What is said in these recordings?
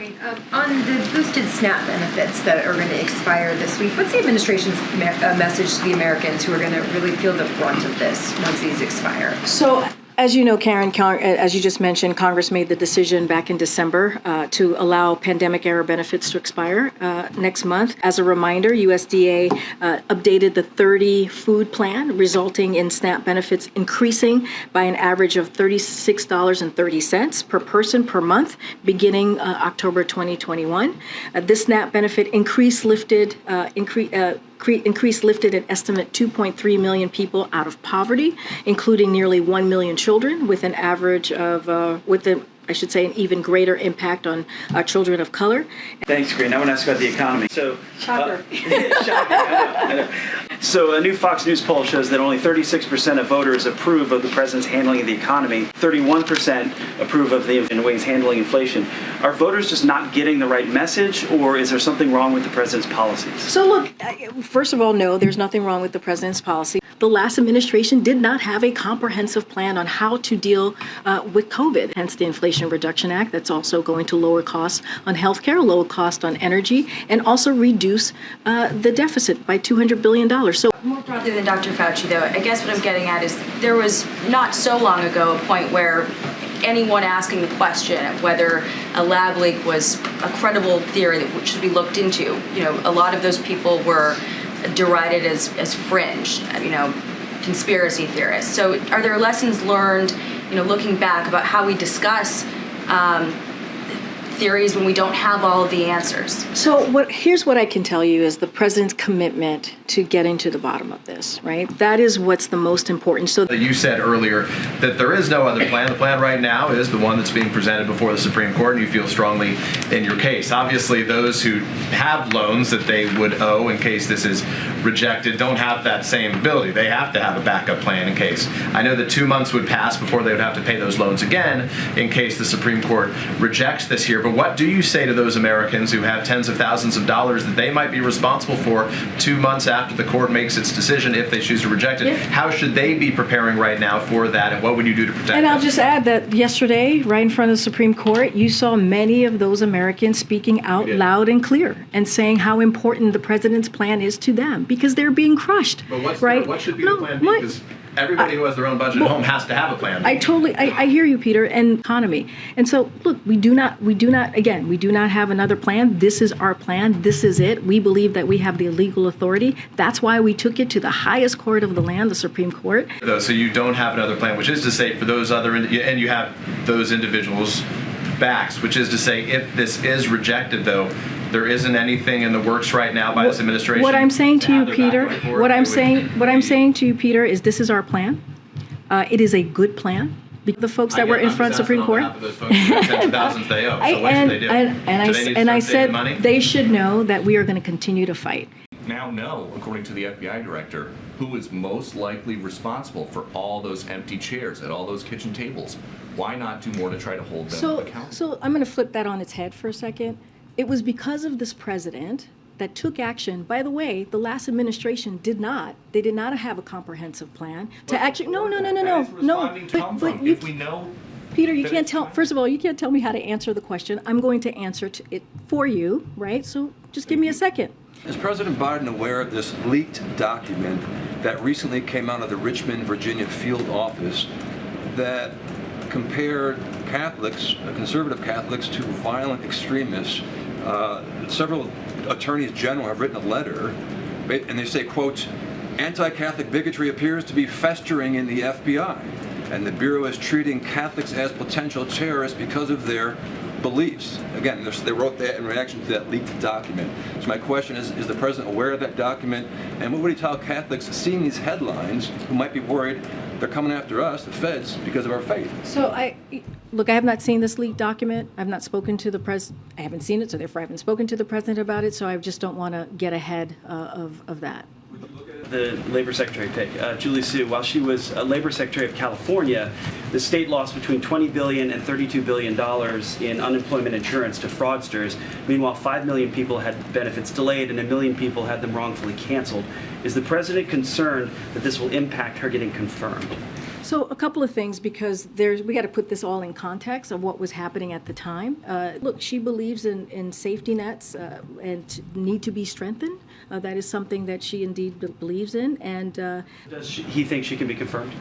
morning. On the boosted SNAP benefits that are going to expire this week, what's the administration's message to the Americans who are going to really feel the brunt of this once these expire? So, as you know, Karen, as you just mentioned, Congress made the decision back in December to allow pandemic-era benefits to expire next month. As a reminder, USDA updated the 30 food plan, resulting in SNAP benefits increasing by an average of $36.30 per person per month, beginning October 2021. This SNAP benefit increase lifted an estimate 2.3 million people out of poverty, including nearly 1 million children, with an average of, I should say, an even greater impact on children of color. Thanks, Karine. I want to ask about the economy. Shocker. Shocking, I know. So a new Fox News poll shows that only 36% of voters approve of the president's handling of the economy. 31% approve of the ways handling inflation. Are voters just not getting the right message, or is there something wrong with the president's policies? So look, first of all, no, there's nothing wrong with the president's policy. The last administration did not have a comprehensive plan on how to deal with COVID, hence the Inflation Reduction Act. That's also going to lower costs on healthcare, lower cost on energy, and also reduce the deficit by $200 billion. So more broadly than Dr. Fauci, though, I guess what I'm getting at is there was not so long ago a point where anyone asking the question of whether a lab leak was a credible theory that should be looked into, a lot of those people were derided as fringe, conspiracy theorists. So are there lessons learned, looking back about how we discuss theories when we don't have all of the answers? So here's what I can tell you is the president's commitment to getting to the bottom of this, right? That is what's the most important. So you said earlier that there is no other plan. The plan right now is the one that's being presented before the Supreme Court, and you feel strongly in your case. Obviously, those who have loans that they would owe in case this is rejected don't have that same ability. They have to have a backup plan in case. I know that 2 months would pass before they would have to pay those loans again in case the Supreme Court rejects this here. But what do you say to those Americans who have tens of thousands of dollars that they might be responsible for 2 months after the court makes its decision if they choose to reject it? Yeah. How should they be preparing right now for that, and what would you do to protect them? And I'll just add that yesterday, right in front of the Supreme Court, you saw many of those Americans speaking out loud and clear and saying how important the president's plan is to them because they're being crushed. But what should be the plan? Because everybody who has their own budget at home has to have a plan. I hear you, Peter, and economy. And so, look, we do not have another plan. This is our plan. This is it. We believe that we have the legal authority. That's why we took it to the highest court of the land, the Supreme Court. So you don't have another plan, which is to say for those other, and you have those individuals' backs, which is to say if this is rejected, though, there isn't anything in the works right now by this administration. What I'm saying to you, Peter, what I'm saying to you, Peter, is this is our plan. It is a good plan. The folks that were in front of the Supreme Court. Thousands they owe. So what should they do? And I said they should know that we are going to continue to fight. Now know, according to the FBI director, who is most likely responsible for all those empty chairs at all those kitchen tables. Why not do more to try to hold them accountable? So I'm going to flip that on its head for a second. It was because of this president that took action. By the way, the last administration did not. They did not have a comprehensive plan to actually. No. But you, Peter, you can't tell. First of all, you can't tell me how to answer the question. I'm going to answer it for you, right? So just give me a second. Is President Biden aware of this leaked document that recently came out of the Richmond, Virginia field office that compared Catholics, conservative Catholics, to violent extremists? Several attorneys general have written a letter, and they say, quote, anti-Catholic bigotry appears to be festering in the FBI, and the Bureau is treating Catholics as potential terrorists because of their beliefs. Again, they wrote that in reaction to that leaked document. So my question is the president aware of that document, and what would he tell Catholics seeing these headlines who might be worried they're coming after us, the feds, because of our faith? So I have not seen this leaked document. I've not spoken to the president. I haven't seen it, so therefore I haven't spoken to the president about it. So I just don't want to get ahead of that. The Labor Secretary pick, Julie Su, while she was Labor Secretary of California, the state lost between $20 billion and $32 billion in unemployment insurance to fraudsters. Meanwhile, 5 million people had benefits delayed and 1 million people had them wrongfully canceled. Is the president concerned that this will impact her getting confirmed? So a couple of things, because we got to put this all in context of what was happening at the time. Look, she believes in safety nets and need to be strengthened. That is something that she indeed believes in, and Does he think she can be confirmed?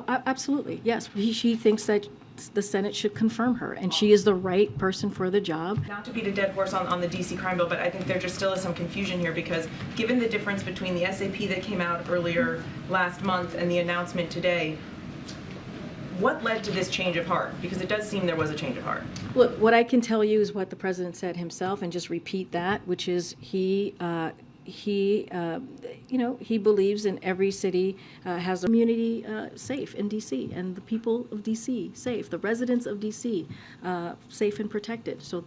absolutely, yes. She thinks that the Senate should confirm her, and she is the right person for the job. Not to beat a dead horse on the DC crime bill, but I think there just still is some confusion here, because given the difference between the SAP that came out earlier last month and the announcement today, what led to this change of heart? Because it does seem there was a change of heart. Look, what I can tell you is what the president said himself, and just repeat that, which is he believes in every city has a community safe in D.C. and the people of D.C. safe, the residents of D.C. Safe and protected. So